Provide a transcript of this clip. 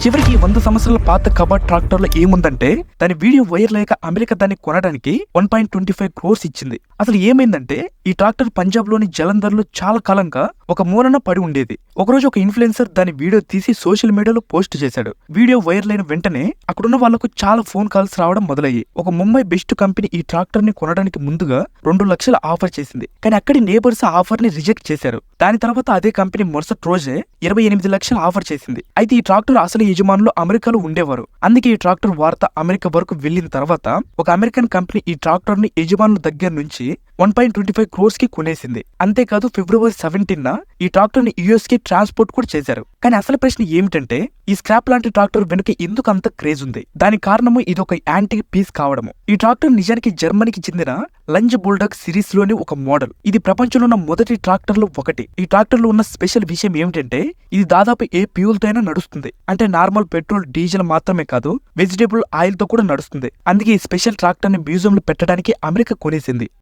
చివరికి 100 సంవత్సరాల పాత కబాడ్ ట్రాక్టర్ లో ఏముందంటే దాని వీడియో వైరల్ అయ్యాక అమెరికా దాన్ని కొనడానికి 1.25 crores ఇచ్చింది. అసలు ఏమైందంటే ఈ ట్రాక్టర్ పంజాబ్ లోని జలంధర్ లో చాలా కాలంగా ఒక మూలన పడి ఉండేది. ఒకరోజు ఒక ఇన్ఫ్లుయెన్సర్ దాని వీడియో తీసి సోషల్ మీడియాలో పోస్ట్ చేశాడు. వీడియో వైరల్ అయిన వెంటనే అక్కడున్న వాళ్లకు చాలా ఫోన్ కాల్స్ రావడం మొదలయ్యి ఒక ముంబై బెస్ట్ కంపెనీ ఈ ట్రాక్టర్ ని కొనడానికి ముందుగా 2 లక్షలు ఆఫర్ చేసింది. కానీ అక్కడి నేబర్స్ ఆఫర్ ని రిజెక్ట్ చేశారు. దాని తర్వాత అదే కంపెనీ మరుసటి రోజే 28 లక్షలు ఆఫర్ చేసింది. అయితే ఈ ట్రాక్టర్ అసలు యజమానులు అమెరికాలో ఉండేవారు. అందుకే ఈ ట్రాక్టర్ వార్త అమెరికా వరకు వెళ్లిన తర్వాత ఒక అమెరికన్ కంపెనీ ఈ ట్రాక్టర్ ని యజమానుల దగ్గర నుంచి 1.25 crores కి కొనేసింది. అంతేకాదు February 17న ఈ ట్రాక్టర్ ని యుఎస్ కి ట్రాన్స్పోర్ట్ కూడా చేశారు. కానీ అసలు ప్రశ్న ఏమిటంటే ఈ స్క్రాప్ లాంటి ట్రాక్టర్ వెనుక ఎందుకు అంత క్రేజ్ ఉంది? దానికి కారణము ఇది ఒక యాంటిక్ పీస్ కావడము. ఈ ట్రాక్టర్ నిజానికి జర్మనీకి చెందిన లంజ్ బుల్డాగ్ సిరీస్ లోని ఒక మోడల్. ఇది ప్రపంచంలో ఉన్న మొదటి ట్రాక్టర్ లో ఒకటి. ఈ ట్రాక్టర్ లో ఉన్న స్పెషల్ విషయం ఏమిటంటే ఇది దాదాపు ఏ ఫ్యూల్ తో అయినా నడుస్తుంది. అంటే నార్మల్ పెట్రోల్, డీజిల్ మాత్రమే కాదు వెజిటేబుల్ ఆయిల్ తో కూడా నడుస్తుంది. అందుకే ఈ స్పెషల్ ట్రాక్టర్ ని మ్యూజియం లో పెట్టడానికి అమెరికా కొనేసింది.